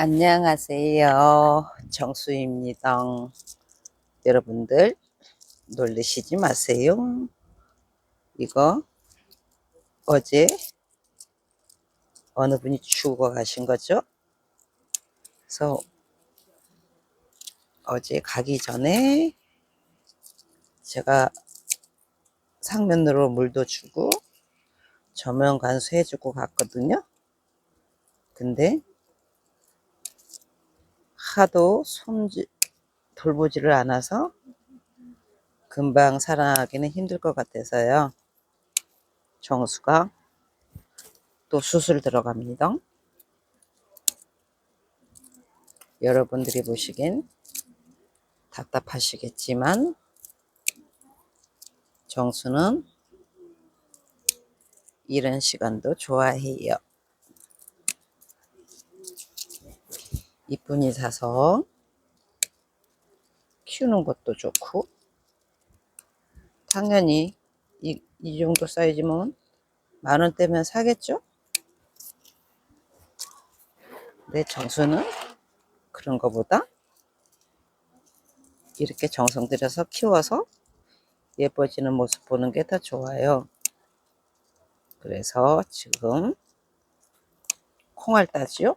안녕하세요. 정수입니다. 여러분들 놀리시지 마세요. 이거 어제 어느 분이 주고 가신 거죠? 그래서 어제 가기 전에 제가 상면으로 물도 주고 저면 관수해주고 갔거든요. 근데 하도 돌보지를 않아서 금방 살아나기는 힘들 것 같아서요. 정수가 또 수술 들어갑니다. 여러분들이 보시기엔 답답하시겠지만 정수는 이런 시간도 좋아해요. 이쁜이 사서 키우는 것도 좋고, 당연히 이 정도 사이즈면 10,000원대면 사겠죠? 내 정수는 그런 거보다 이렇게 정성 들여서 키워서 예뻐지는 모습 보는 게 더 좋아요. 그래서 지금 콩알 따지요?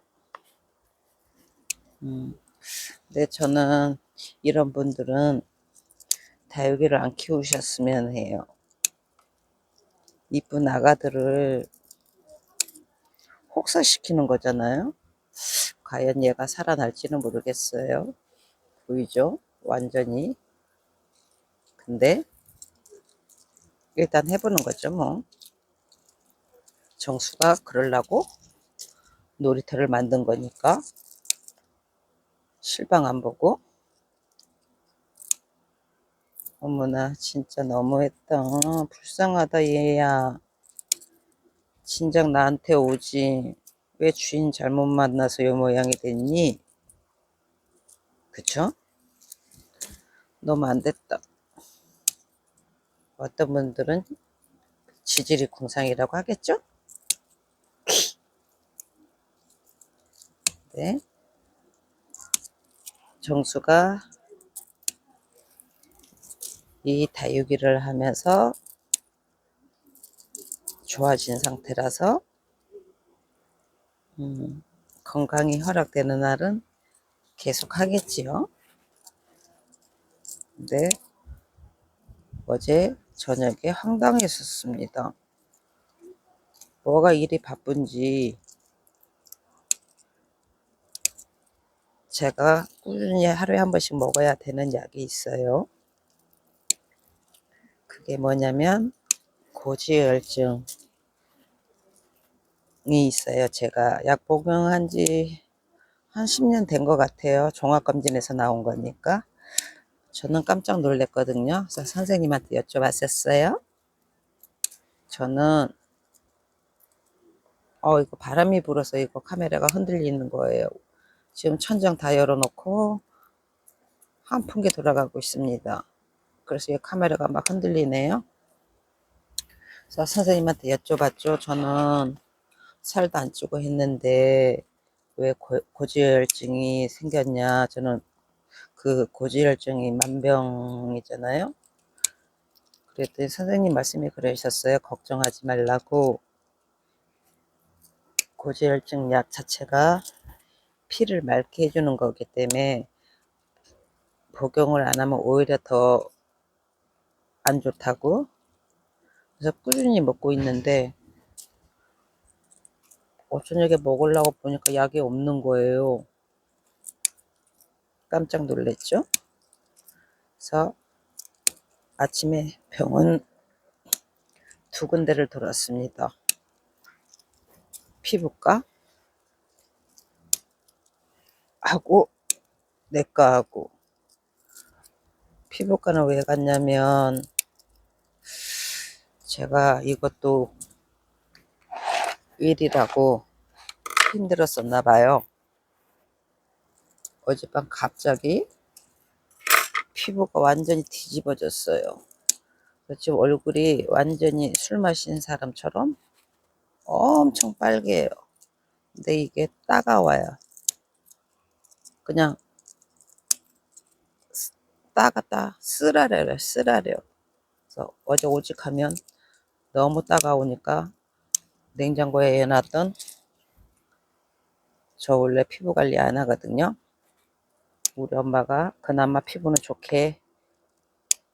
근데 저는 이런 분들은 다육이를 안 키우셨으면 해요. 이쁜 아가들을 혹사시키는 거잖아요. 과연 얘가 살아날지는 모르겠어요. 보이죠? 완전히. 근데 일단 해보는 거죠 뭐. 정수가 그러려고 놀이터를 만든 거니까 실망 안 보고. 어머나 진짜 너무했다. 불쌍하다 얘야. 진작 나한테 오지. 왜 주인 잘못 만나서 요 모양이 됐니? 그쵸? 너무 안 됐다. 어떤 분들은 지질이 궁상이라고 하겠죠? 네. 정수가 이 다육이를 하면서 좋아진 상태라서 건강이 허락되는 날은 계속 하겠지요. 근데 어제 저녁에 황당했었습니다. 뭐가 일이 바쁜지 제가 꾸준히 하루에 한 번씩 먹어야 되는 약이 있어요. 그게 뭐냐면 고지혈증이 있어요. 제가 약 복용한 지 한 10년 된 것 같아요. 종합검진에서 나온 거니까. 저는 깜짝 놀랐거든요. 그래서 선생님한테 여쭤봤었어요. 저는 이거 바람이 불어서 이거 카메라가 흔들리는 거예요. 지금 천장 다 열어놓고 한풍기 돌아가고 있습니다. 그래서 이 카메라가 막 흔들리네요. 그래서 선생님한테 여쭤봤죠. 저는 살도 안 찌고 했는데 왜 고지혈증이 생겼냐. 저는 그 고지혈증이 만병이잖아요. 그랬더니 선생님 말씀이 그러셨어요. 걱정하지 말라고. 고지혈증 약 자체가 피를 맑게 해주는 거기 때문에 복용을 안 하면 오히려 더 안 좋다고. 그래서 꾸준히 먹고 있는데 저녁에 먹으려고 보니까 약이 없는 거예요. 깜짝 놀랐죠. 그래서 아침에 병원 2군데를 돌았습니다. 피부과 하고 내과하고. 피부과는 왜 갔냐면 제가 이것도 일이라고 힘들었었나 봐요. 어젯밤 갑자기 피부가 완전히 뒤집어졌어요. 지금 얼굴이 완전히 술 마신 사람처럼 엄청 빨개요. 근데 이게 따가워요. 그냥 따갔다 쓰라래요. 쓰라래요. 그래서 어제 오직하면 너무 따가우니까 냉장고에 해놨던, 저 원래 피부 관리 안 하거든요. 우리 엄마가 그나마 피부는 좋게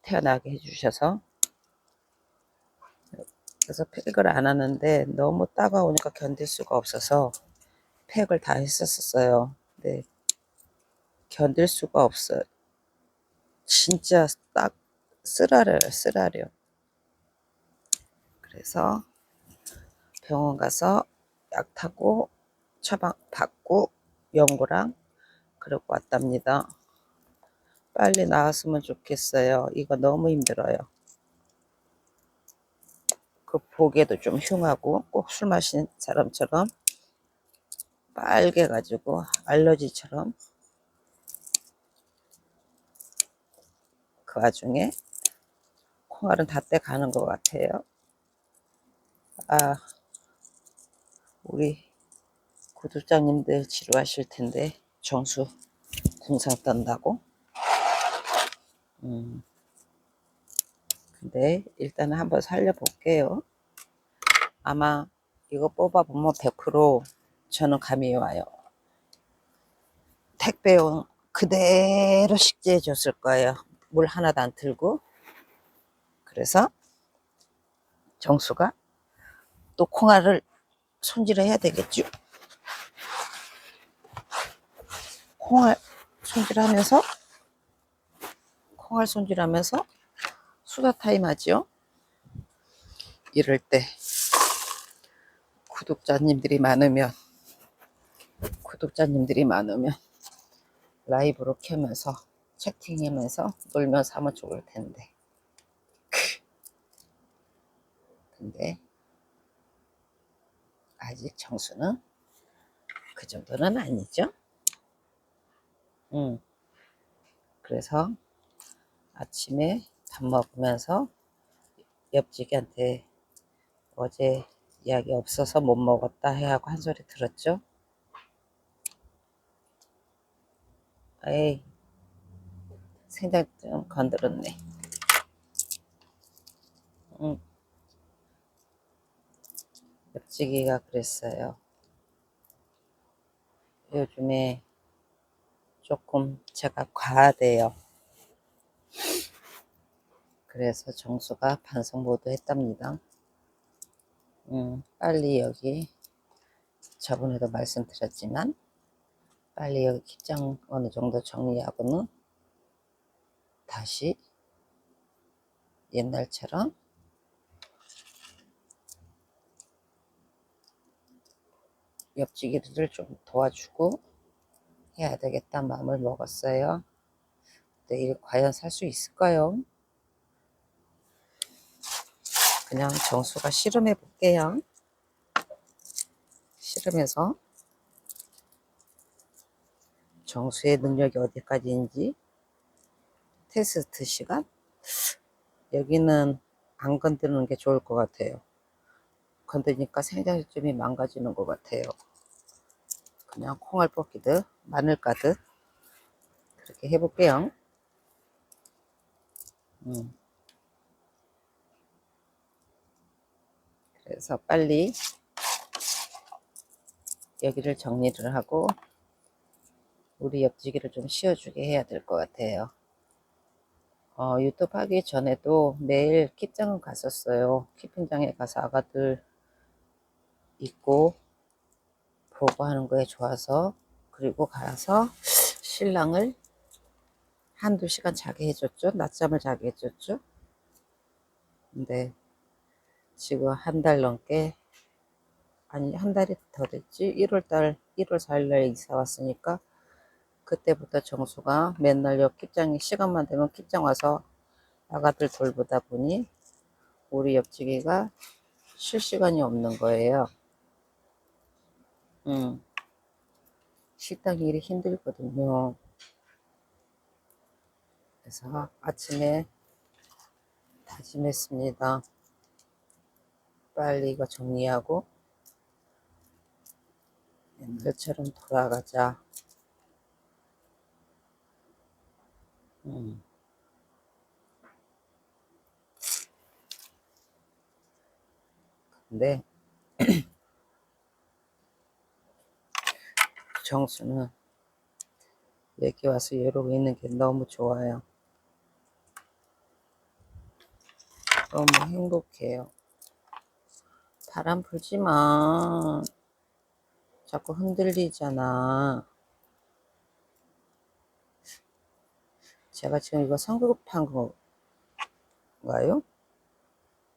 태어나게 해주셔서, 그래서 팩을 안 하는데 너무 따가우니까 견딜 수가 없어서 팩을 다 했었어요. 근데 견딜 수가 없어요. 진짜 딱 쓰라려요, 쓰라려. 그래서 병원 가서 약 타고 처방 받고 연고랑 그러고 왔답니다. 빨리 나았으면 좋겠어요. 이거 너무 힘들어요. 그 보기에도 좀 흉하고 꼭 술 마신 사람처럼 빨개가지고 알러지처럼. 그 와중에 콩알은 다 떼가는 것 같아요. 아, 우리 구독자님들 지루하실 텐데, 정수 궁상 떤다고. 근데 일단은 한번 살려볼게요. 아마 이거 뽑아보면 100% 저는 감이 와요. 택배용 그대로 식재해 줬을 거예요. 물 하나도 안 틀고. 그래서 정수가 또 콩알을 손질을 해야 되겠죠. 콩알 손질하면서 콩알 손질하면서 수다 타임 하죠. 이럴 때 구독자님들이 많으면 라이브로 켜면서 채팅하면서 놀면서 하면 좋을 텐데. 근데 아직 정수는 그 정도는 아니죠. 그래서 아침에 밥 먹으면서 옆집한테 어제 이야기 없어서 못 먹었다 해하고 한 소리 들었죠. 에이, 생장 좀 건드렸네. 옆지기가 그랬어요. 요즘에 조금 제가 과하대요. 그래서 정수가 반성 모드 했답니다. 빨리 여기, 저번에도 말씀드렸지만 빨리 여기 kit장 어느 정도 정리하고는 다시 옛날처럼 옆지기를 좀 도와주고 해야 되겠다 마음을 먹었어요. 내일 과연 살 수 있을까요? 그냥 정수가 실험해 볼게요. 실험해서 정수의 능력이 어디까지인지 테스트 시간. 여기는 안 건드는 게 좋을 것 같아요. 건드니까 생장점이 망가지는 것 같아요. 그냥 콩알 뽑기듯 마늘 까듯 그렇게 해볼게요. 그래서 빨리 여기를 정리를 하고 우리 옆지기를 좀 씌워주게 해야 될 것 같아요. 유튜브 하기 전에도 매일 킵장은 갔었어요. 키핑장에 가서 아가들 있고 보고 하는 거에 좋아서. 그리고 가서 신랑을 한두 시간 자게 해줬죠. 낮잠을 자게 해줬죠. 근데 지금 한 달 넘게, 아니 한 달이 더 됐지. 1월 4일날 이사 왔으니까 그때부터 정수가 맨날 여 킵장이 시간만 되면 킵장 와서 아가들 돌보다 보니 우리 옆집이가 쉴 시간이 없는 거예요. 식당 일이 힘들거든요. 그래서 아침에 다짐했습니다. 빨리 이거 정리하고 옛날처럼 돌아가자. 음. 근데 정수는 여기 와서 이러고 있는 게 너무 좋아요. 너무 행복해요. 바람 불지 마. 자꾸 흔들리잖아. 제가 지금 이거 성급한 건가요?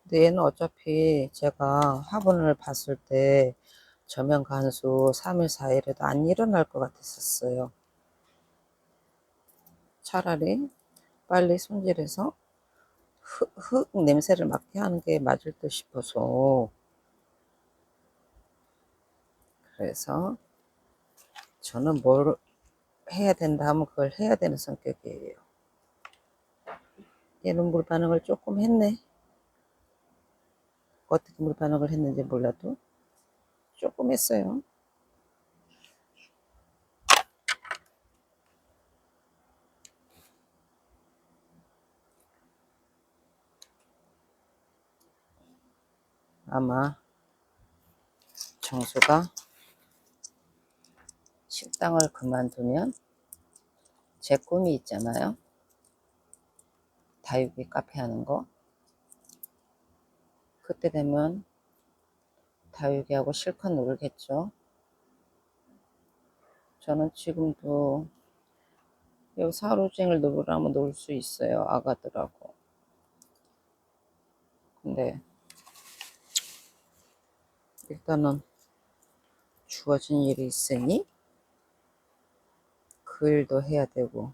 근데 얘는 어차피 제가 화분을 봤을 때 저면 간수 3일, 4일에도 안 일어날 것 같았었어요. 차라리 빨리 손질해서 흙 냄새를 맡게 하는 게 맞을 듯 싶어서. 그래서 저는 뭘 해야 된다 하면 그걸 해야 되는 성격이에요. 얘는 물 반응을 조금 했네. 어떻게 물 반응을 했는지 몰라도 조금 했어요. 아마 정수가 식당을 그만두면 제 꿈이 있잖아요. 다육이 카페 하는 거. 그때 되면 다육이하고 실컷 놀겠죠. 저는 지금도 여기서 하루 종일 놀으라면 놀 수 있어요. 아가들하고. 근데 일단은 주어진 일이 있으니 그 일도 해야 되고.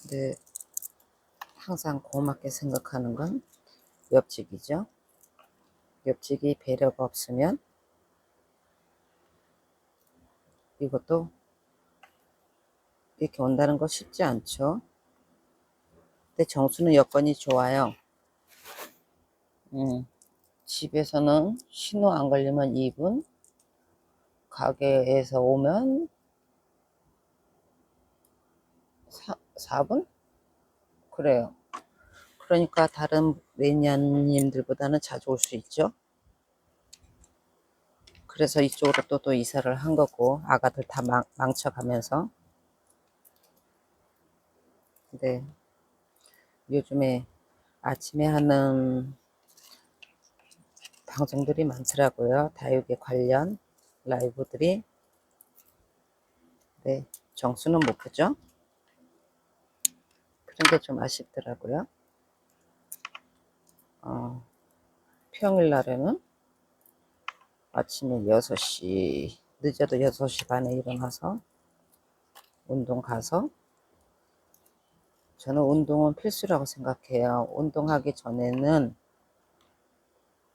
근데 항상 고맙게 생각하는 건 옆집이죠. 옆집이 배려가 없으면 이것도 이렇게 온다는 거 쉽지 않죠. 근데 정수는 여건이 좋아요. 집에서는 신호 안 걸리면 2분, 가게에서 오면 4분? 그래요. 그러니까 다른 매니아님들보다는 자주 올 수 있죠. 그래서 이쪽으로 또 이사를 한 거고, 아가들 다 망쳐가면서. 근데 요즘에 아침에 하는 방송들이 많더라고요. 다육이 관련 라이브들이. 네, 정수는 못 보죠. 그런 게 좀 아쉽더라고요. 평일날에는 아침에 6시, 늦어도 6시 반에 일어나서 운동 가서, 저는 운동은 필수라고 생각해요. 운동하기 전에는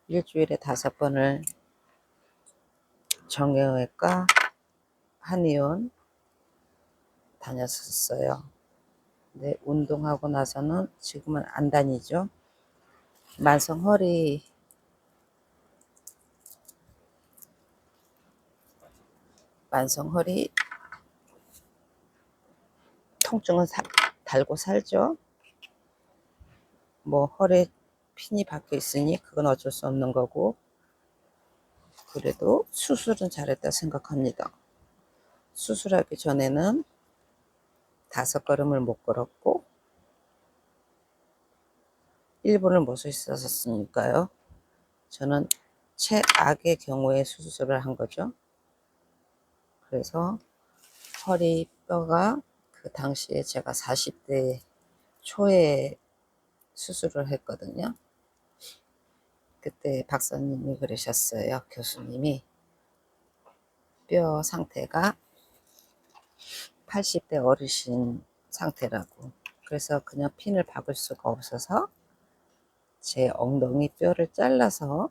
일주일에 5번을 정형외과, 한의원 다녔었어요. 근데 운동하고 나서는 지금은 안 다니죠. 만성 허리 통증은 달고 살죠. 뭐 허리에 핀이 박혀 있으니 그건 어쩔 수 없는 거고, 그래도 수술은 잘했다 생각합니다. 수술하기 전에는 5걸음을 못 걸었고 1분을 못 서 있었으니까요. 저는 최악의 경우에 수술을 한 거죠. 그래서 허리 뼈가 그 당시에 제가 40대 초에 수술을 했거든요. 그때 박사님이 그러셨어요. 교수님이 뼈 상태가 80대 어르신 상태라고. 그래서 그냥 핀을 박을 수가 없어서 제 엉덩이 뼈를 잘라서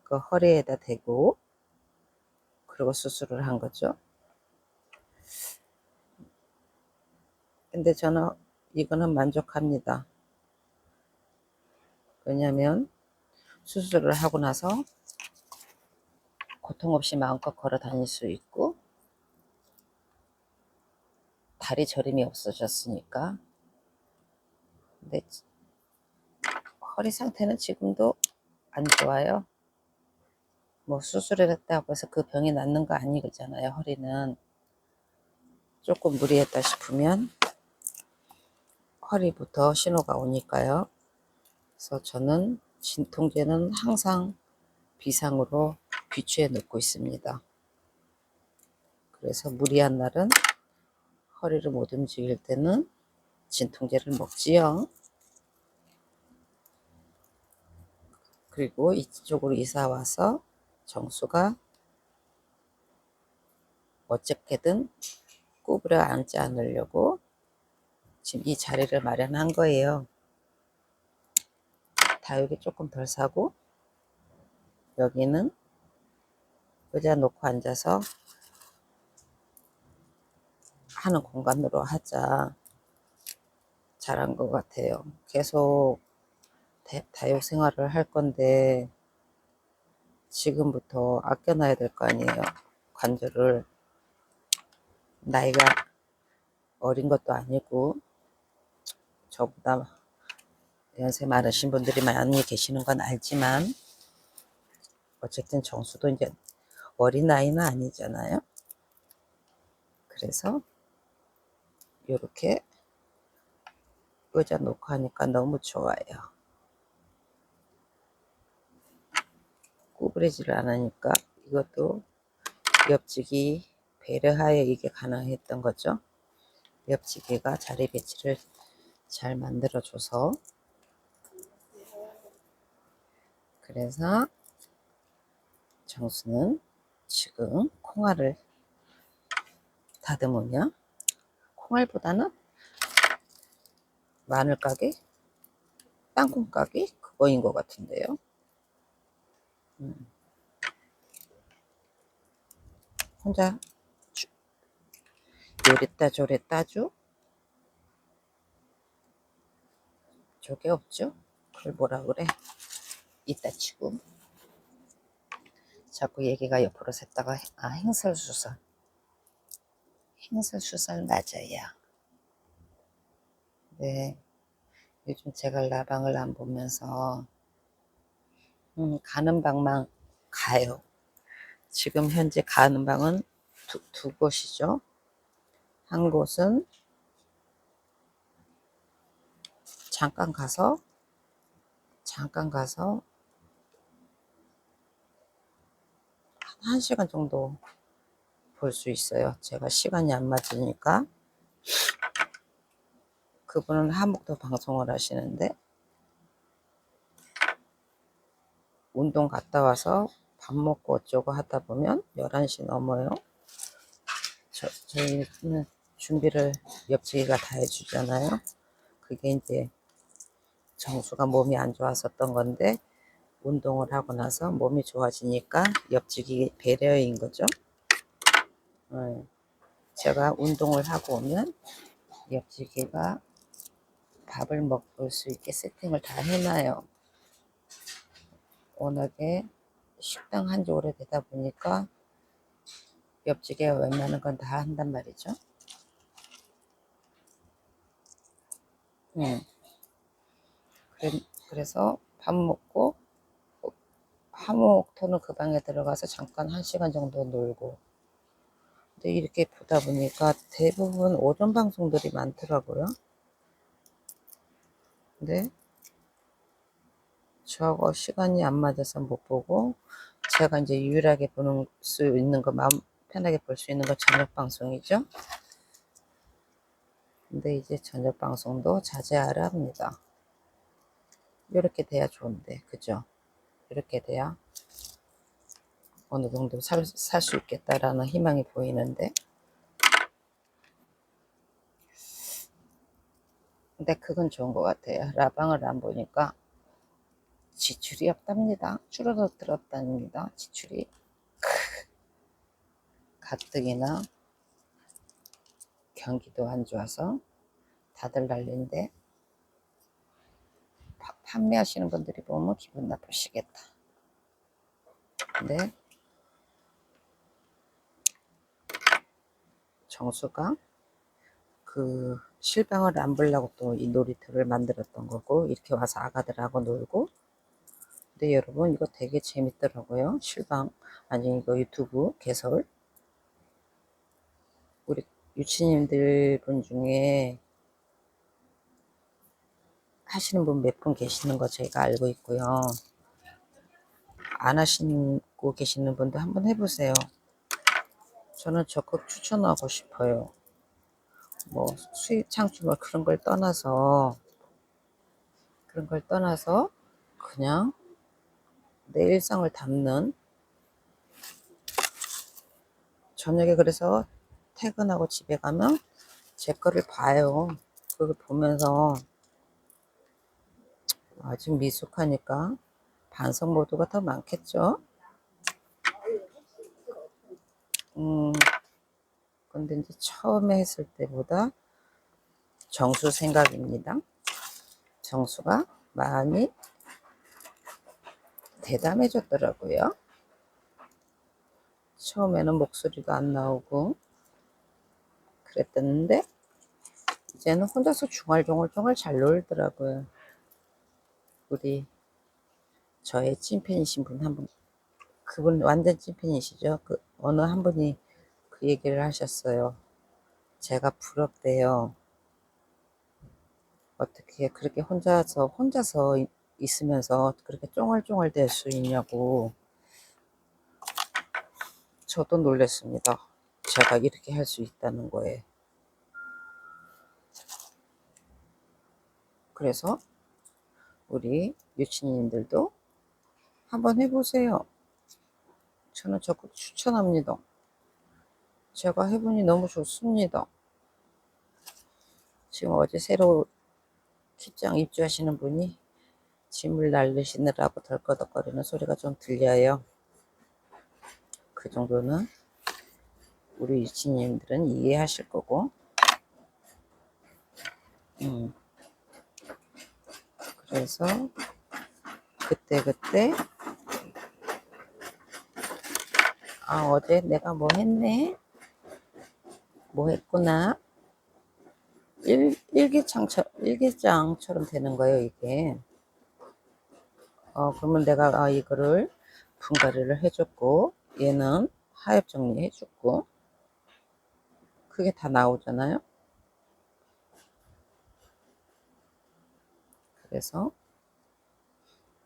그 허리에다 대고 그리고 수술을 한 거죠. 근데 저는 이거는 만족합니다. 왜냐면 수술을 하고 나서 고통 없이 마음껏 걸어 다닐 수 있고, 다리 저림이 없어졌으니까. 근데 허리 상태는 지금도 안 좋아요. 뭐 수술을 했다고 해서 그 병이 낫는 거 아니잖아요. 허리는 조금 무리했다 싶으면 허리부터 신호가 오니까요. 그래서 저는 진통제는 항상 비상으로 비추해 놓고 있습니다. 그래서 무리한 날은 허리를 못 움직일 때는 진통제를 먹지요. 그리고 이쪽으로 이사 와서 정수가 어떻게든 구부려 앉지 않으려고 지금 이 자리를 마련한 거예요. 다육이 조금 덜 사고 여기는 의자 놓고 앉아서 하는 공간으로 하자. 잘한 것 같아요. 계속 다육 생활을 할 건데 지금부터 아껴놔야 될 거 아니에요. 관절을. 나이가 어린 것도 아니고 저보다 연세 많으신 분들이 많이 계시는 건 알지만 어쨌든 정수도 이제 어린 나이는 아니잖아요. 그래서 이렇게 의자 놓고 하니까 너무 좋아요. 구부리지를 않으니까 이것도 옆지기 배려하에 이게 가능했던 거죠. 옆지기가 자리 배치를 잘 만들어줘서. 그래서 정수는 지금 콩알을 다듬으며, 콩알보다는 마늘 까기, 땅콩 까기 그거인 것 같은데요. 혼자 요랬다 저랬다죠. 저게 없죠. 그걸 뭐라 그래. 이따 치고 자꾸 얘기가 옆으로 샜다가 행설수설. 행설수설 맞아요. 네, 요즘 제가 라방을 안 보면서 가는 방만 가요. 지금 현재 가는 방은 두 곳이죠. 한 곳은 잠깐 가서 한 시간 정도 볼 수 있어요. 제가 시간이 안 맞으니까. 그분은 한목도 방송을 하시는데 운동 갔다 와서 밥 먹고 어쩌고 하다 보면 11시 넘어요. 저희는 준비를 옆지기가 다 해주잖아요. 그게 이제 정수가 몸이 안 좋았었던 건데 운동을 하고 나서 몸이 좋아지니까 옆지기 배려인 거죠. 제가 운동을 하고 오면 옆지기가 밥을 먹을 수 있게 세팅을 다 해놔요. 워낙에 식당 한지 오래되다 보니까 옆지기가 웬만한 건 다 한단 말이죠. 그래서 밥 먹고 하목토는 그 방에 들어가서 잠깐 1시간 정도 놀고. 근데 이렇게 보다 보니까 대부분 오전 방송들이 많더라고요. 근데 저하고 시간이 안 맞아서 못 보고, 제가 이제 유일하게 보는 수 있는 거, 마음 편하게 볼 수 있는 거 저녁 방송이죠. 근데 이제 저녁 방송도 자제하라 합니다. 이렇게 돼야 좋은데, 그죠? 이렇게 돼야 어느 정도 살 수 있겠다라는 희망이 보이는데, 근데 그건 좋은 것 같아요. 라방을 안 보니까 지출이 없답니다. 줄어들었답니다. 지출이. 가뜩이나 경기도 안 좋아서 다들 난리인데 판매하시는 분들이 보면 기분 나쁘시겠다. 근데 정수가 그 실방을 안 보려고 또 이 놀이터를 만들었던 거고, 이렇게 와서 아가들하고 놀고. 근데 여러분 이거 되게 재밌더라고요. 실방 아니 이거 유튜브 개설. 우리 유치님들 분 중에 하시는 분 몇 분 계시는 거 제가 알고 있고요. 안 하시고 계시는 분도 한번 해보세요. 저는 적극 추천하고 싶어요. 뭐 수입 창출 뭐 그런 걸 떠나서 그냥 내 일상을 담는, 저녁에 그래서 퇴근하고 집에 가면 제 거를 봐요. 그걸 보면서 아직 미숙하니까 반성 모드가 더 많겠죠. 근데 이제 처음에 했을 때보다 정수 생각입니다. 정수가 많이 대담해졌더라고요. 처음에는 목소리가 안 나오고 그랬었는데 이제는 혼자서 중얼중얼 잘 놀더라고요. 우리 저의 찐팬이신 분 한 분, 그분 완전 찐팬이시죠. 그 어느 한 분이 그 얘기를 하셨어요. 제가 부럽대요. 어떻게 그렇게 혼자서 있으면서 그렇게 쫑알쫑알 될 수 있냐고. 저도 놀랐습니다. 제가 이렇게 할 수 있다는 거에. 그래서 우리 유치님들도 한번 해보세요. 저는 적극 추천합니다. 제가 해보니 너무 좋습니다. 지금 어제 새로 출장 입주하시는 분이 짐을 날르시느라고 덜커덕거리는 소리가 좀 들려요. 그 정도는 우리 유치님들은 이해하실 거고. 그래서 그때 어제 내가 뭐 했네, 뭐 했구나, 일기장처럼 되는 거예요 이게. 그러면 내가 이거를 분갈이를 해줬고 얘는 하엽 정리해줬고 그게 다 나오잖아요. 그래서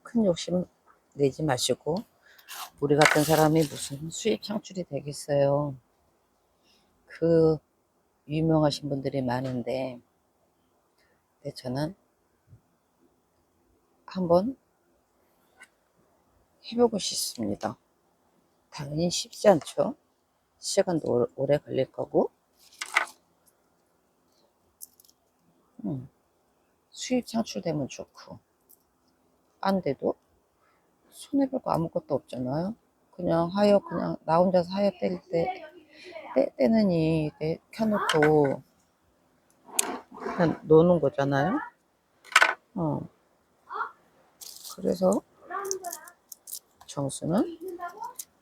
큰 욕심 내지 마시고, 우리 같은 사람이 무슨 수입 창출이 되겠어요. 그 유명하신 분들이 많은데, 근데 저는 한번 해보고 싶습니다. 당연히 쉽지 않죠. 시간도 오래 걸릴 거고. 수입 창출되면 좋고, 안 돼도 손해볼 거 아무것도 없잖아요. 그냥 나 혼자서 하여 떼느니 이렇게 켜놓고 그냥 노는 거잖아요. 어. 그래서 정수는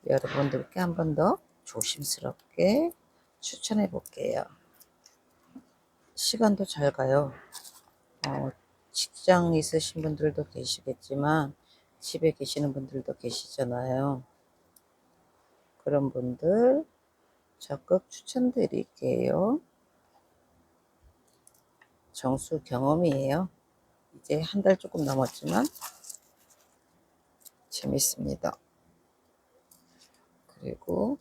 여러분들께 한 번 더 조심스럽게 추천해 볼게요. 시간도 잘 가요. 직장 있으신 분들도 계시겠지만 집에 계시는 분들도 계시잖아요. 그런 분들 적극 추천드릴게요. 정수 경험이에요. 이제 한 달 조금 넘었지만 재밌습니다. 그리고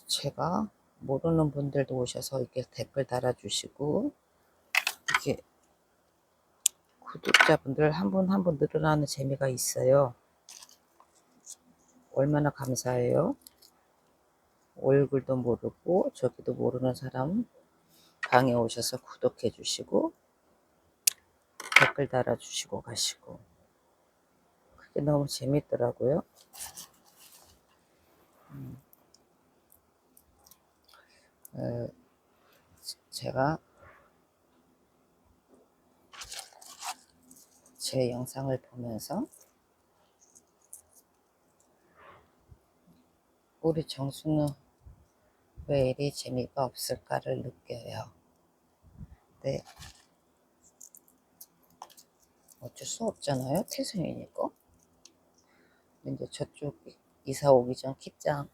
제가 모르는 분들도 오셔서 이렇게 댓글 달아주시고, 이렇게 구독자분들 한 분 한 분 늘어나는 재미가 있어요. 얼마나 감사해요. 얼굴도 모르고 저기도 모르는 사람 방에 오셔서 구독해 주시고 댓글 달아주시고 가시고, 그게 너무 재밌더라고요. 제가 제 영상을 보면서 우리 정수는 왜 이리 재미가 없을까를 느껴요. 네, 어쩔 수 없잖아요. 태생이니까. 이제 저쪽 이사 오기 전 kit장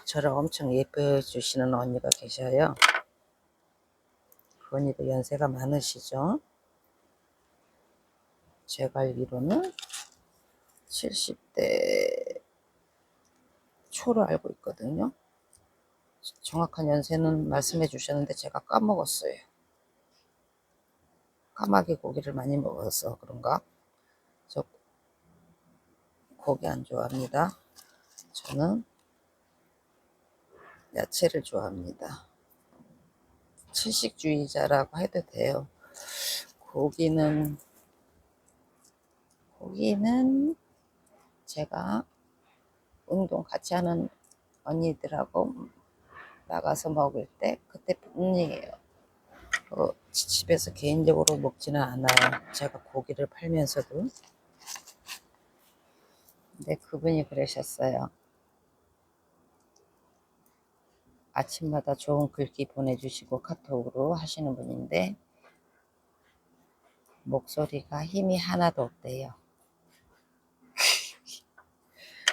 저를 엄청 예뻐해 주시는 언니가 계셔요. 그 언니도 연세가 많으시죠. 제가 알기로는 70대 초로 알고 있거든요. 정확한 연세는 말씀해 주셨는데 제가 까먹었어요. 까마귀 고기를 많이 먹어서 그런가? 저 고기 안 좋아합니다. 저는 야채를 좋아합니다. 채식주의자라고 해도 돼요. 고기는 제가 운동 같이 하는 언니들하고 나가서 먹을 때 그때뿐이에요. 집에서 개인적으로 먹지는 않아요. 제가 고기를 팔면서도. 근데 그분이 그러셨어요. 아침마다 좋은 글귀 보내주시고 카톡으로 하시는 분인데 목소리가 힘이 하나도 없대요.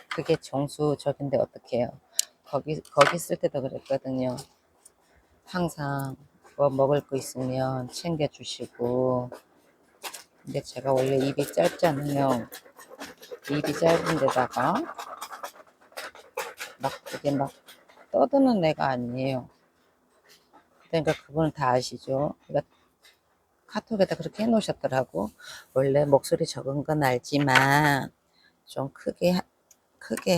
그게 정수적인데 어떡해요. 거기 있을 때도 그랬거든요. 항상 뭐 먹을 거 있으면 챙겨주시고. 근데 제가 원래 입이 짧잖아요. 입이 짧은 데다가 그게 떠드는 애가 아니에요. 그러니까 그분은 다 아시죠. 그러니까 카톡에다 그렇게 해놓으셨더라고. 원래 목소리 적은 건 알지만 좀 크게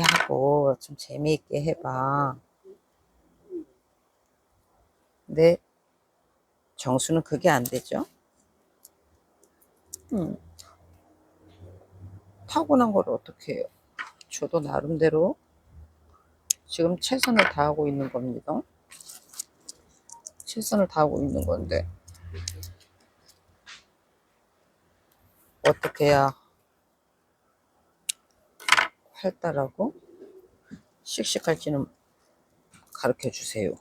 하고 좀 재미있게 해봐. 근데 정수는 그게 안 되죠. 타고난 걸 어떻게 해요. 저도 나름대로 지금 최선을 다하고 있는 겁니다. 최선을 다하고 있는 건데 어떻게 해야 활달하고 씩씩할지는 가르쳐 주세요.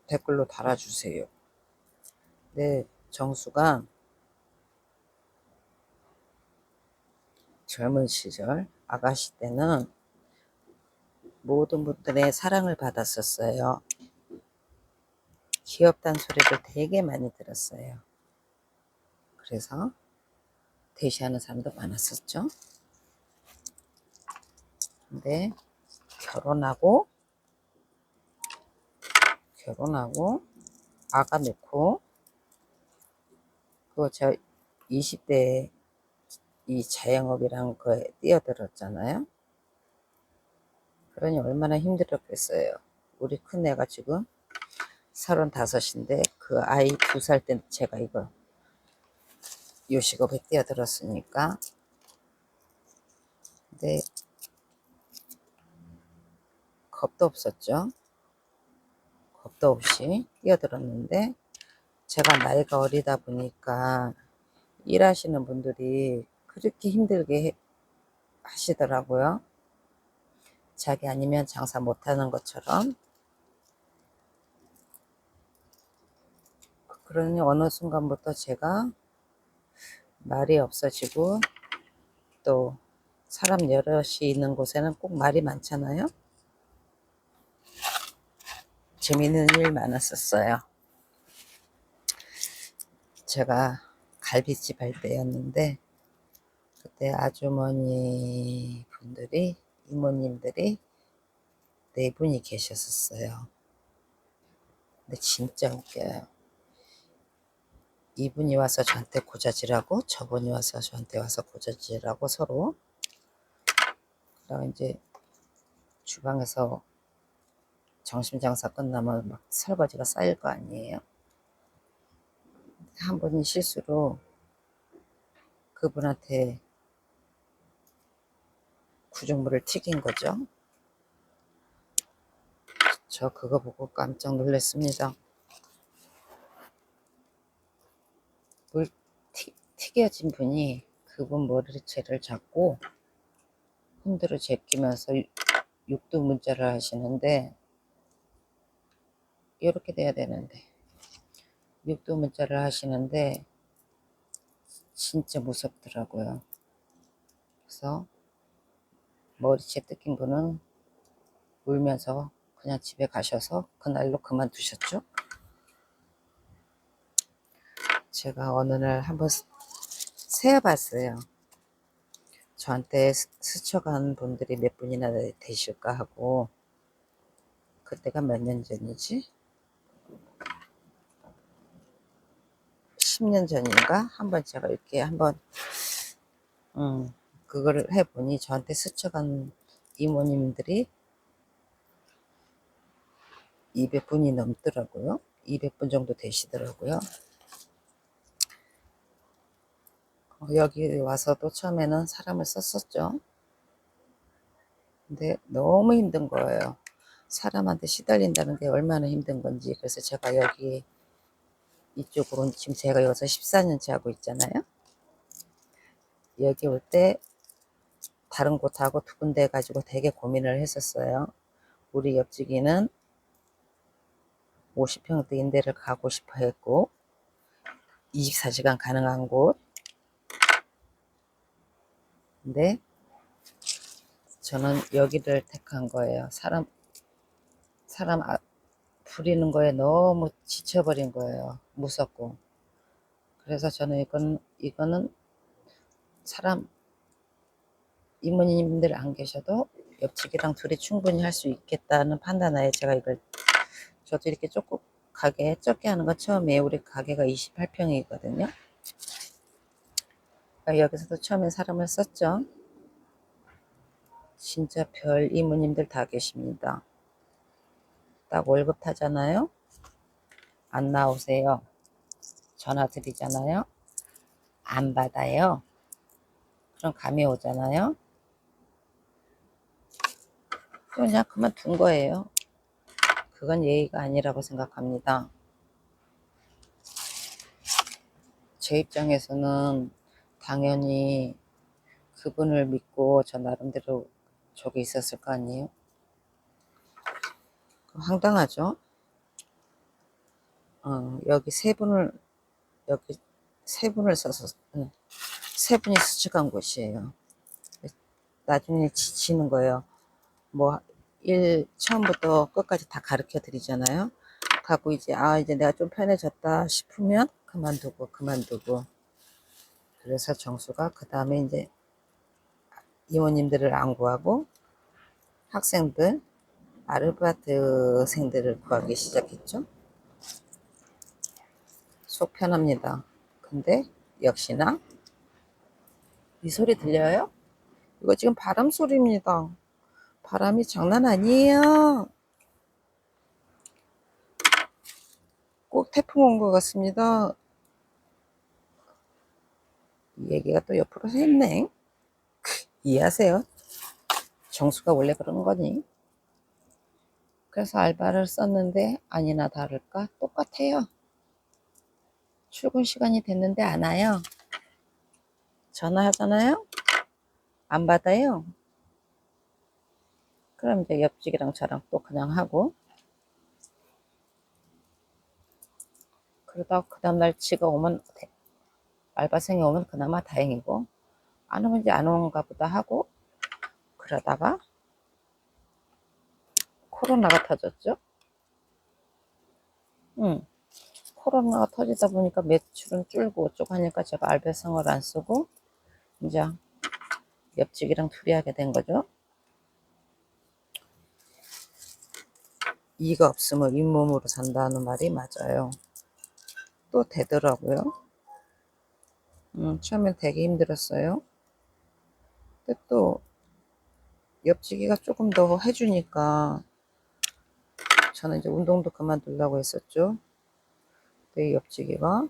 댓글로 달아주세요. 네, 정수가 젊은 시절 아가씨 때는 모든 분들의 사랑을 받았었어요. 귀엽다는 소리를 되게 많이 들었어요. 그래서 대시하는 사람도 많았었죠. 근데 결혼하고 아가 낳고 저 20대에 이 자영업이란 거에 뛰어들었잖아요. 그러니 얼마나 힘들었겠어요. 우리 큰애가 지금 35인데 그 아이 2살 때 제가 이거 요식업에 뛰어들었으니까. 근데 겁도 없었죠. 겁도 없이 뛰어들었는데 제가 나이가 어리다 보니까 일하시는 분들이 그렇게 힘들게 하시더라고요. 자기 아니면 장사 못하는 것처럼. 그러니 어느 순간부터 제가 말이 없어지고 또 사람 여럿이 있는 곳에는 꼭 말이 많잖아요. 재미있는 일 많았었어요. 제가 갈비집 할 때였는데 그때 아주머니 분들이 이모님들이 4분이 계셨었어요. 근데 진짜 웃겨요. 이분이 와서 저한테 고자질하고 저분이 와서 저한테 와서 고자질하고 서로. 그러고 이제 주방에서 점심 장사 끝나면 막 설거지가 쌓일 거 아니에요. 한 분이 실수로 그분한테 구정물을 튀긴 거죠. 저 그거 보고 깜짝 놀랐습니다. 물 튀겨진 분이 그분 머리채를 잡고 흔들어 제끼면서 육두 문자를 하시는데 이렇게 돼야 되는데 육두 문자를 하시는데 진짜 무섭더라고요. 그래서 머리채 뜯긴 분은 울면서 그냥 집에 가셔서 그날로 그만두셨죠. 제가 어느 날 한번 세어봤어요. 저한테 스쳐간 분들이 몇 분이나 되실까 하고. 그때가 몇 년 전이지? 10년 전인가? 한번 제가 이렇게 한번 그거를 해보니 저한테 스쳐간 이모님들이 200분이 넘더라고요. 200분 정도 되시더라고요. 여기 와서도 처음에는 사람을 썼었죠. 근데 너무 힘든 거예요. 사람한테 시달린다는 게 얼마나 힘든 건지. 그래서 제가 여기 이쪽으로 지금 제가 여기서 14년째 하고 있잖아요. 여기 올 때 다른 곳하고 두 군데 가지고 되게 고민을 했었어요. 우리 옆집이는 50평대 임대를 가고 싶어 했고 24시간 가능한 곳. 근데 저는 여기를 택한 거예요. 사람 부리는 거에 너무 지쳐버린 거예요. 무섭고. 그래서 저는 이거는 사람 이모님들 안 계셔도 옆집이랑 둘이 충분히 할 수 있겠다는 판단하에 제가 이걸, 저도 이렇게 조금 가게 적게 하는 건 처음이에요. 우리 가게가 28평이거든요. 여기서도 처음엔 사람을 썼죠. 진짜 별 이모님들 다 계십니다. 딱 월급 타잖아요. 안 나오세요. 전화 드리잖아요. 안 받아요. 그럼 감이 오잖아요. 그냥 그만둔 거예요. 그건 예의가 아니라고 생각합니다. 제 입장에서는 당연히 그분을 믿고 저 나름대로 저기 있었을 거 아니에요. 황당하죠. 여기 여기 세 분을 써서 세 분이 수직한 곳이에요. 나중에 지치는 거예요. 뭐 처음부터 끝까지 다 가르쳐 드리잖아요. 가고 이제 이제 내가 좀 편해졌다 싶으면 그만두고. 그래서 정수가 그 다음에 이제 이모님들을 안 구하고 학생들, 아르바이트생들을 구하기 시작했죠. 속 편합니다. 근데 역시나 이 소리 들려요? 이거 지금 바람 소리입니다. 바람이 장난 아니에요. 꼭 태풍 온 것 같습니다. 이 얘기가 또 옆으로 했네. 이해하세요? 정수가 원래 그런 거니. 그래서 알바를 썼는데 아니나 다를까 똑같아요. 출근 시간이 됐는데 안 와요. 전화하잖아요. 안 받아요. 그럼 이제 옆집이랑 저랑 또 그냥 하고, 그러다 그 다음날 지가 오면, 알바생이 오면 그나마 다행이고, 안 오면 이제 안 오는가 보다 하고, 그러다가 코로나가 터졌죠. 코로나가 터지다 보니까 매출은 줄고 어쩌고 하니까 제가 알바생을 안 쓰고 이제 옆집이랑 둘이 하게 된 거죠. 이가 없으면 잇몸으로 산다는 말이 맞아요. 또 되더라고요. 처음엔 되게 힘들었어요. 근데 또 옆집이가 조금 더 해주니까 저는 이제 운동도 그만두려고 했었죠. 근데 옆집이가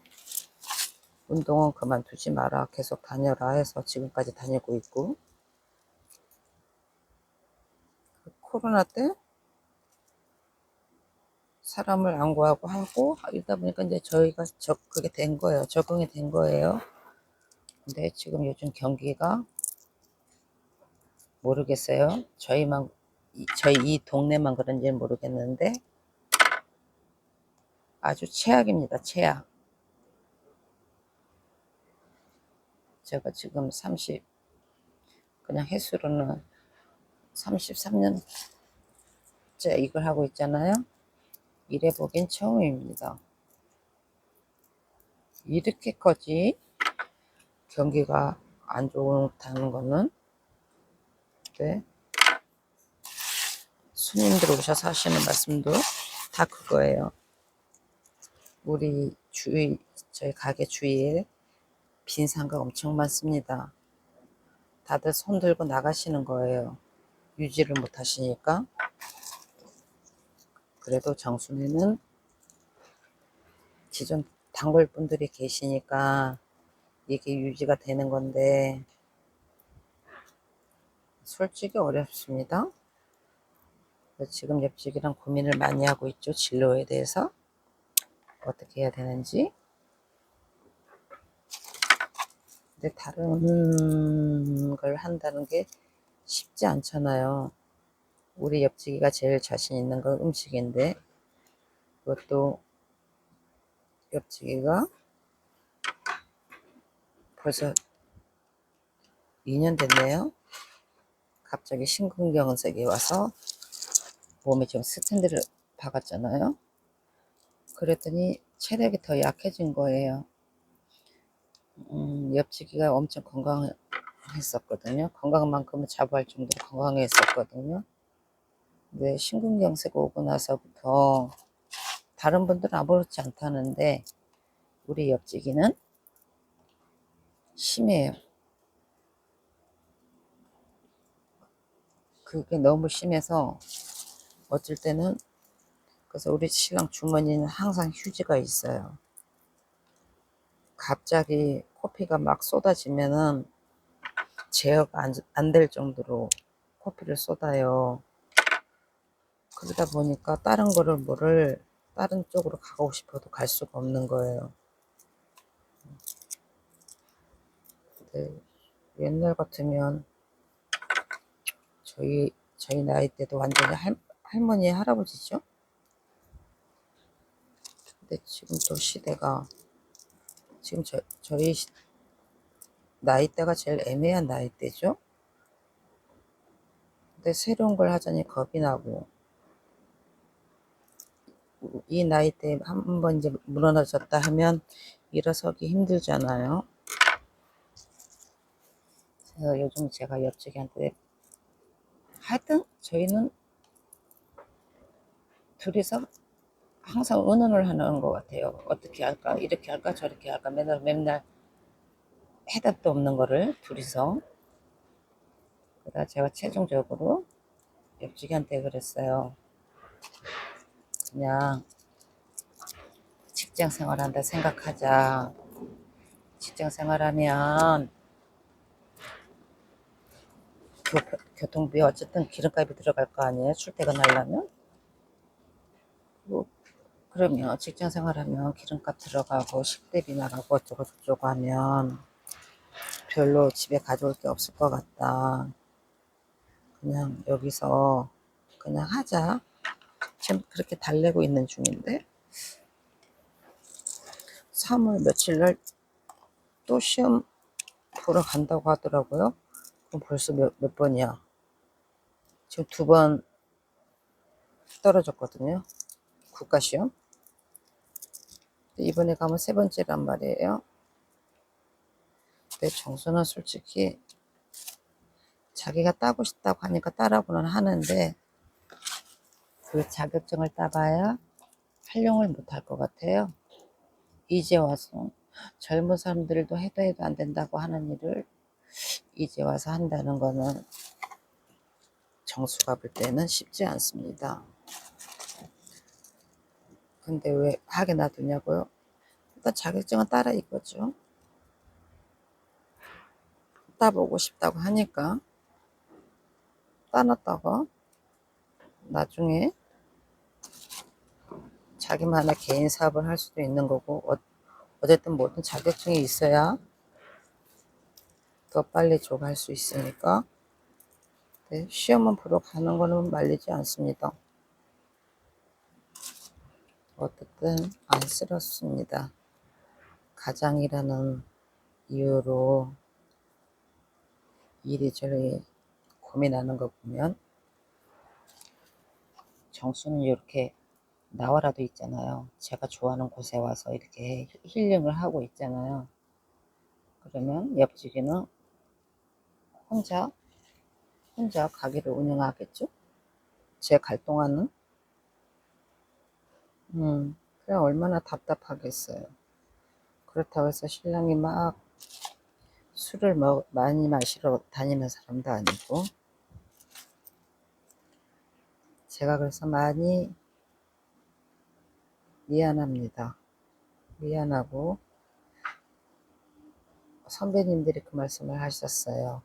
운동은 그만두지 마라, 계속 다녀라 해서 지금까지 다니고 있고. 코로나 때 사람을 안 구하고 하고 이러다 보니까 이제 저희가 그게 된 거예요. 적응이 된 거예요. 근데 지금 요즘 경기가 모르겠어요. 저희 이 동네만 그런지는 모르겠는데 아주 최악입니다. 최악. 제가 지금 그냥 횟수로는 33년째 이걸 하고 있잖아요. 이래 보긴 처음입니다. 이렇게까지 경기가 안 좋다는 거는, 네, 손님들 오셔서 하시는 말씀도 다 그거예요. 우리 저희 가게 주위에 빈 상가 엄청 많습니다. 다들 손 들고 나가시는 거예요. 유지를 못 하시니까. 그래도 정순에는 기존 단골 분들이 계시니까 이게 유지가 되는 건데, 솔직히 어렵습니다. 지금 옆집이랑 고민을 많이 하고 있죠. 진로에 대해서 어떻게 해야 되는지. 근데 다른 걸 한다는 게 쉽지 않잖아요. 우리 옆집이가 제일 자신 있는 건 음식인데, 그것도 옆집이가 벌써 2년 됐네요. 갑자기 심근경색이 와서 몸에 좀 스탠드를 박았잖아요. 그랬더니 체력이 더 약해진 거예요. 옆집이가 엄청 건강했었거든요. 건강한 만큼은 자부할 정도로 건강했었거든요. 근데 심근경색 오고 나서부터 다른 분들은 아무렇지 않다는데 우리 옆집이는 심해요. 그게 너무 심해서 어쩔 때는, 그래서 우리 신랑 주머니는 항상 휴지가 있어요. 갑자기 코피가 막 쏟아지면은 제어가 안 될 정도로 코피를 쏟아요. 그러다 보니까 다른 쪽으로 가고 싶어도 갈 수가 없는 거예요. 근데 옛날 같으면 저희 나이 때도 완전히 할머니 할아버지죠. 근데 지금 또 시대가, 지금 저희 나이대가 제일 애매한 나이대죠. 근데 새로운 걸 하자니 겁이 나고, 이 나이대에 한번 이제 무너졌다 하면 일어서기 힘들잖아요. 그래서 요즘 제가 옆집한테, 하여튼 저희는 둘이서 항상 의논을 하는 것 같아요. 어떻게 할까, 이렇게 할까, 저렇게 할까, 맨날 해답도 없는 거를 둘이서. 그러다 제가 최종적으로 옆집한테 그랬어요. 그냥 직장 생활한다 생각하자. 직장 생활하면 교통비 어쨌든 기름값이 들어갈 거 아니에요. 출퇴근하려면. 뭐 그러면 직장 생활하면 기름값 들어가고 식대비 나가고 어쩌고 저쩌고 하면 별로 집에 가져올 게 없을 것 같다. 그냥 여기서 그냥 하자. 지금 그렇게 달래고 있는 중인데 3월 며칠 날 또 시험 보러 간다고 하더라고요. 그럼 벌써 몇 번이야? 지금 2번 떨어졌거든요. 국가시험. 이번에 가면 3번째란 말이에요. 근데 정수는 솔직히 자기가 따고 싶다고 하니까 따라고는 하는데 그 자격증을 따봐야 활용을 못할 것 같아요. 이제 와서 젊은 사람들도 해도 안 된다고 하는 일을 이제 와서 한다는 거는 정수가 볼 때는 쉽지 않습니다. 근데 왜 하게 놔두냐고요? 일단 자격증은 따라 이거죠. 따보고 싶다고 하니까 따놨다가 나중에 자기만의 개인 사업을 할 수도 있는 거고, 어쨌든 모든 자격증이 있어야 더 빨리 졸업할 수 있으니까. 네, 시험은 보러 가는 거는 말리지 않습니다. 어쨌든 안쓰럽습니다. 가장이라는 이유로 이리저리 고민하는 거 보면 정수는 이렇게 나와라도 있잖아요. 제가 좋아하는 곳에 와서 이렇게 힐링을 하고 있잖아요. 그러면 옆집에는 혼자 가게를 운영하겠죠? 제 갈 동안은 그냥 얼마나 답답하겠어요. 그렇다고 해서 신랑이 막 술을 많이 마시러 다니는 사람도 아니고, 제가 그래서 많이 미안합니다. 미안하고, 선배님들이 그 말씀을 하셨어요.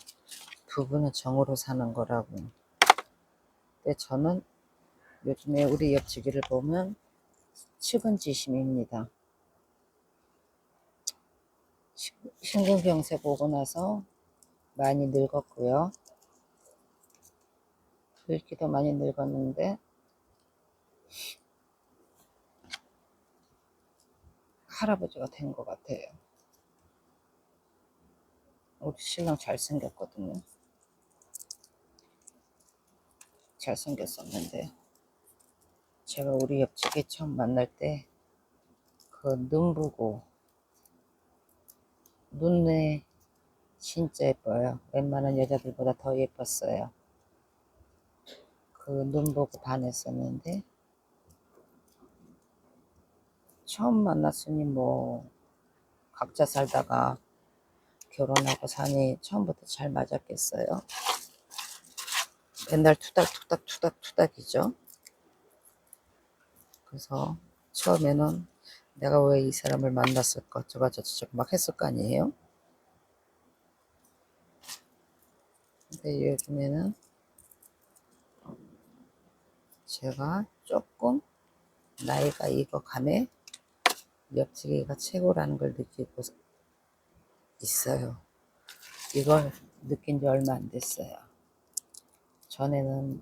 부부는 정으로 사는 거라고. 근데 저는 요즘에 우리 옆집이를 보면 측은지심입니다. 심근경색 오고 나서 많이 늙었고요. 늙기도 많이 늙었는데 할아버지가 된 것 같아요. 우리 신랑 잘생겼거든요. 잘생겼었는데 제가 우리 옆집에 처음 만날 때 그 눈 보고, 눈매 진짜 예뻐요. 웬만한 여자들보다 더 예뻤어요. 그 눈 보고 반했었는데 처음 만났으니 뭐 각자 살다가 결혼하고 사니 처음부터 잘 맞았겠어요. 맨날 투닥투닥이죠. 그래서 처음에는 내가 왜 이 사람을 만났을까 어쩌고저쩌고 막 했을 거 아니에요. 근데 요즘에는 제가 조금 나이가 익어감에 옆집이가 최고라는 걸 느끼고 있어요. 이걸 느낀 지 얼마 안 됐어요. 전에는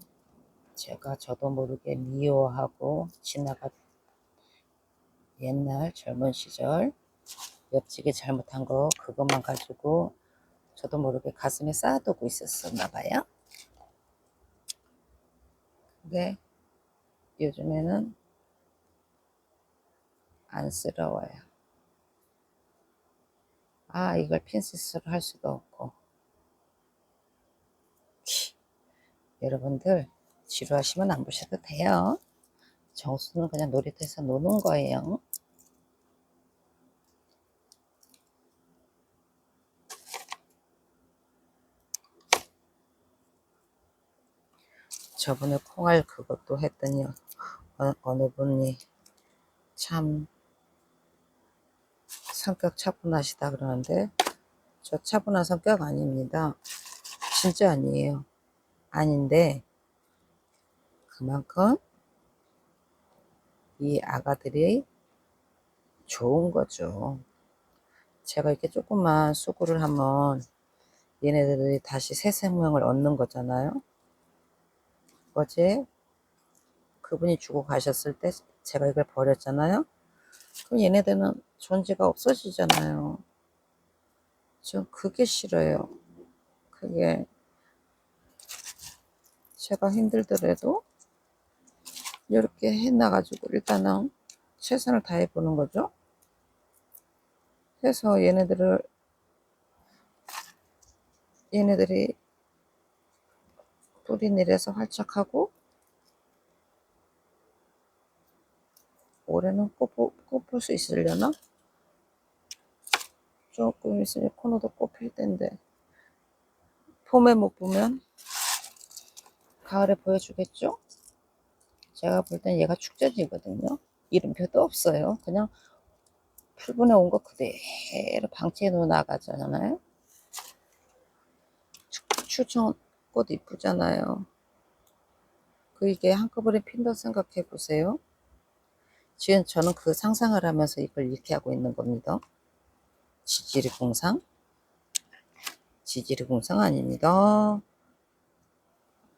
제가 저도 모르게 미워하고 지나가 옛날 젊은 시절 옆집이 잘못한 거 그것만 가지고 저도 모르게 가슴에 쌓아두고 있었었나 봐요. 근데 요즘에는 안쓰러워요. 아, 이걸 핀셋으로 할 수도 없고. 여러분들 지루하시면 안 보셔도 돼요. 정수는 그냥 놀이터에서 노는 거예요. 저번에 콩알 그것도 했더니 어느 분이 참 성격 차분하시다 그러는데 저 차분한 성격 아닙니다. 진짜 아니에요. 아닌데 그만큼 이 아가들이 좋은 거죠. 제가 이렇게 조금만 수고를 하면 얘네들이 다시 새 생명을 얻는 거잖아요. 어제 그분이 죽고 가셨을 때 제가 이걸 버렸잖아요. 그럼 얘네들은 존재가 없어지잖아요. 전 그게 싫어요. 그게 제가 힘들더라도 이렇게 해놔가지고 일단은 최선을 다해보는 거죠. 해서 얘네들이 뿌리 내려서 활짝하고 올해는 꽃 볼 수 있으려나? 조금 있으면 코너도 꽃 필 텐데 봄에 못 보면 가을에 보여주겠죠? 제가 볼 땐 얘가 축전이거든요. 이름표도 없어요. 그냥 풀분에 온 거 그대로 방치해 놓고 나가잖아요. 추천꽃 이쁘잖아요. 이게 한꺼번에 핀다 생각해 보세요. 지금 저는 그 상상을 하면서 이걸 이렇게 하고 있는 겁니다. 지지리공상? 지지리공상 아닙니다.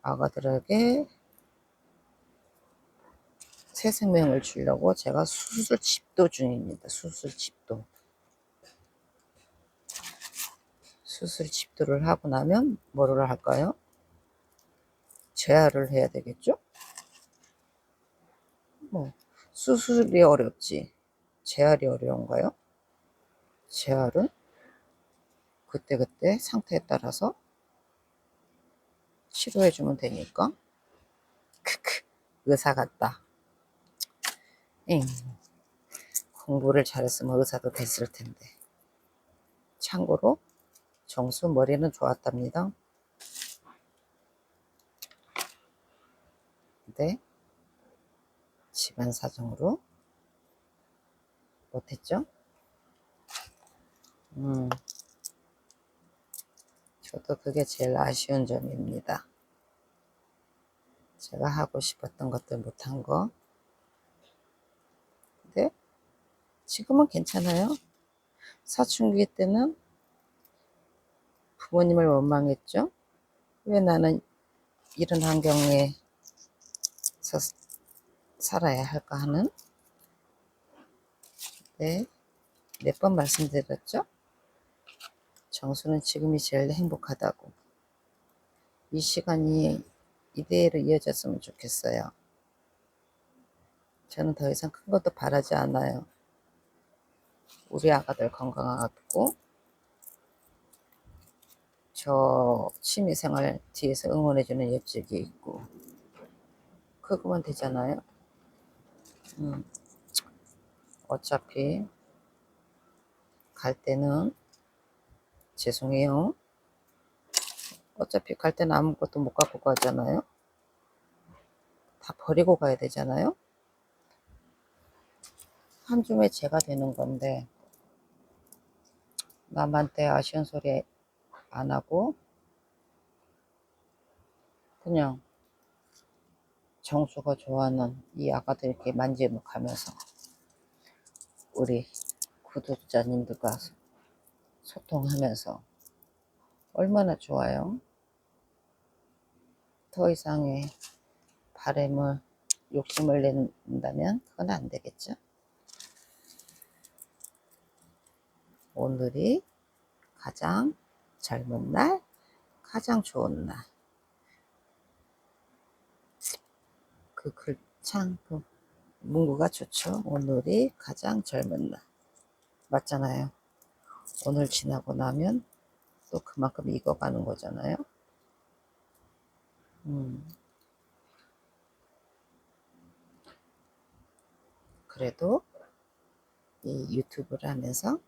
아가들에게 새 생명을 주려고 제가 수술 집도 중입니다. 수술 집도. 수술 집도를 하고 나면 뭐를 할까요? 재활을 해야 되겠죠? 뭐 수술이 어렵지 재활이 어려운가요? 재활은 그때그때 상태에 따라서 치료해주면 되니까. 크크, 의사 같다. 잉, 공부를 잘했으면 의사도 됐을 텐데. 참고로 정수 머리는 좋았답니다. 근데 집안 사정으로 못했죠. 저도 그게 제일 아쉬운 점입니다. 제가 하고 싶었던 것들 못한 거. 근데 지금은 괜찮아요. 사춘기 때는 부모님을 원망했죠. 왜 나는 이런 환경에서 살아야 할까 하는. 네, 몇 번 말씀드렸죠. 정수는 지금이 제일 행복하다고. 이 시간이 이대로 이어졌으면 좋겠어요. 저는 더 이상 큰 것도 바라지 않아요. 우리 아가들 건강하고 저 취미생활 뒤에서 응원해주는 옆집이 있고 그거만 되잖아요. 어차피 갈 때는 죄송해요. 어차피 갈 때는 아무것도 못 갖고 가잖아요. 다 버리고 가야 되잖아요. 한 줌의 제가 되는 건데 남한테 아쉬운 소리 안 하고 그냥 정수가 좋아하는 이 아가들께 만지작하면서 우리 구독자님들과 소통하면서 얼마나 좋아요. 더 이상의 바램을 욕심을 낸다면 그건 안 되겠죠. 오늘이 가장 젊은 날, 가장 좋은 날. 그 글창 그 문구가 좋죠. 오늘이 가장 젊은 날. 맞잖아요. 오늘 지나고 나면 또 그만큼 익어가는 거잖아요. 그래도 이 유튜브를 하면서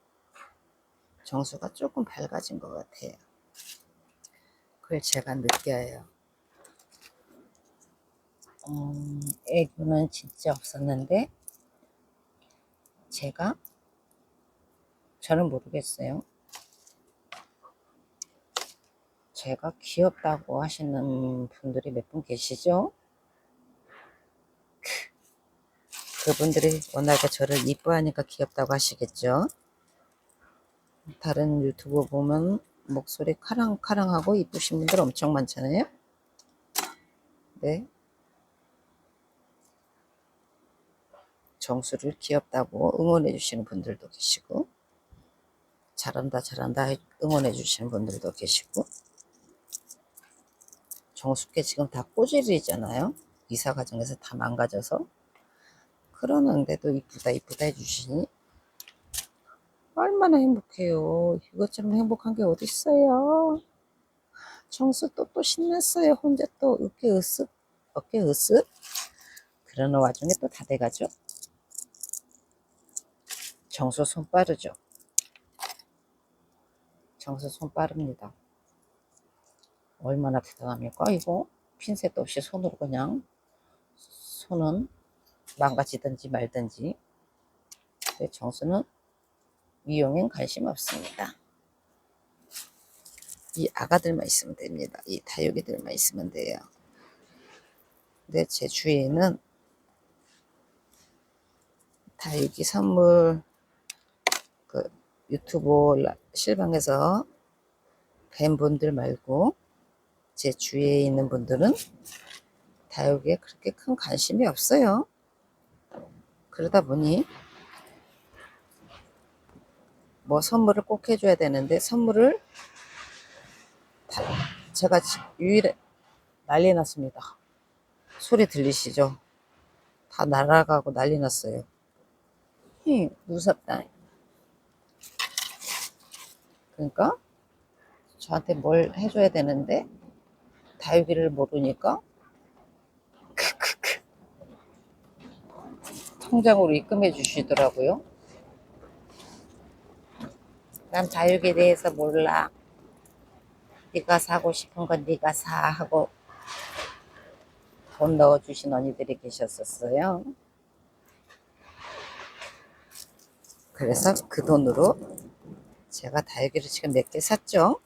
정수가 조금 밝아진 것 같아요. 그걸 제가 느껴요. 애교는 진짜 없었는데 저는 모르겠어요. 제가 귀엽다고 하시는 분들이 몇 분 계시죠? 그분들이 워낙에 저를 이뻐하니까 귀엽다고 하시겠죠. 다른 유튜브 보면 목소리 카랑카랑하고 이쁘신 분들 엄청 많잖아요. 네. 정수를 귀엽다고 응원해 주시는 분들도 계시고 잘한다 잘한다 응원해 주시는 분들도 계시고 정수께 지금 다 꼬질이잖아요. 이사 과정에서 다 망가져서. 그러는데도 이쁘다 이쁘다 해주시니 얼마나 행복해요. 이것처럼 행복한 게 어딨어요. 정수 또 신났어요. 혼자 또 어깨 으쓱 그러는 와중에 또 다 돼가죠. 정수 손 빠르죠. 정수 손 빠릅니다. 얼마나 대단합니까 이거. 핀셋도 없이 손으로 그냥 손은 망가지든지 말든지. 근데 정수는 미용엔 관심 없습니다. 이 아가들만 있으면 됩니다. 이 다육이들만 있으면 돼요. 근데 제 주위에는 다육이 선물 그 유튜브 실방에서 뵌 분들 말고 제 주위에 있는 분들은 다육이에 그렇게 큰 관심이 없어요. 그러다 보니 뭐 선물을 꼭 해줘야 되는데 선물을 제가 유일에 난리 났습니다. 소리 들리시죠? 다 날아가고 난리 났어요. 무섭다. 그러니까 저한테 뭘 해줘야 되는데 다육이를 모르니까 통장으로 입금해 주시더라고요. 난 다육이에 대해서 몰라. 네가 사고 싶은 건 네가 사 하고 돈 넣어주신 언니들이 계셨었어요. 그래서 그 돈으로 제가 다육이를 지금 몇 개 샀죠.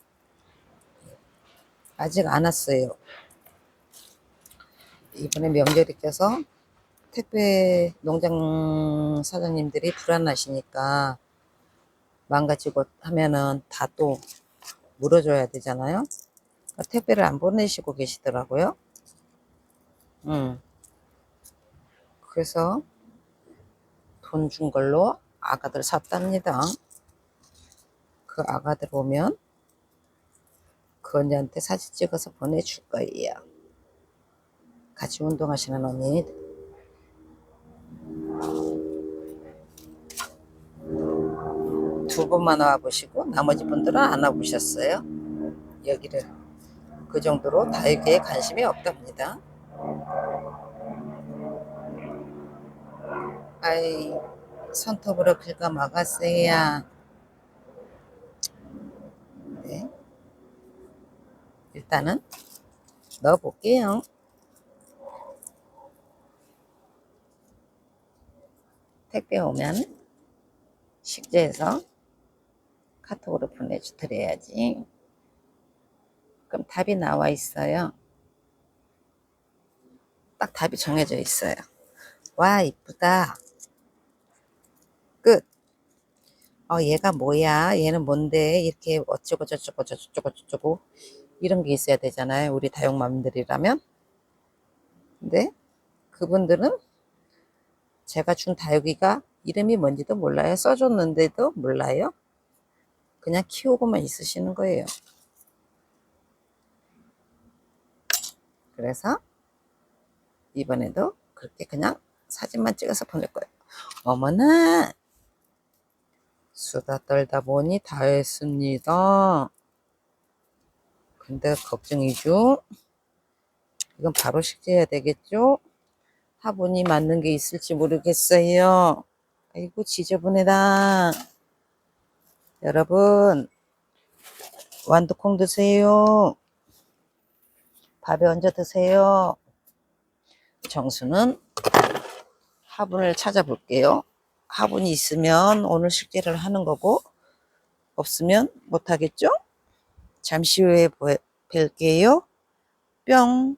아직 안 왔어요. 이번에 명절이 껴서 택배 농장 사장님들이 불안하시니까 망가지고 하면은 다 또 물어줘야 되잖아요. 그러니까 택배를 안 보내시고 계시더라고요. 그래서 돈 준 걸로 아가들 샀답니다. 그 아가들 오면 그 언니한테 사진 찍어서 보내줄 거예요. 같이 운동하시는 언니. 두 분만 와보시고 나머지 분들은 안 와보셨어요. 여기를. 그 정도로 다육이에 관심이 없답니다. 아이, 손톱으로 긁어 막았어요. 네. 일단은 넣어볼게요. 택배 오면 식재해서 카톡으로 보내드려야지. 그럼 답이 나와 있어요. 딱 답이 정해져 있어요. 와, 이쁘다. 끝. 얘가 뭐야? 얘는 뭔데? 이렇게 어쩌고 저쩌고 저쩌고 저쩌고 이런 게 있어야 되잖아요. 우리 다육맘들이라면. 근데 그분들은 제가 준 다육이가 이름이 뭔지도 몰라요. 써줬는데도 몰라요. 그냥 키우고만 있으시는 거예요. 그래서 이번에도 그렇게 그냥 사진만 찍어서 보낼 거예요. 어머나, 수다 떨다 보니 다 했습니다. 근데 걱정이죠. 이건 바로 식재해야 되겠죠? 화분이 맞는 게 있을지 모르겠어요. 아이고 지저분해다. 여러분 완두콩 드세요. 밥에 얹어 드세요. 정수는 화분을 찾아볼게요. 화분이 있으면 오늘 식재를 하는 거고 없으면 못하겠죠? 잠시 후에 뵐게요. 뿅.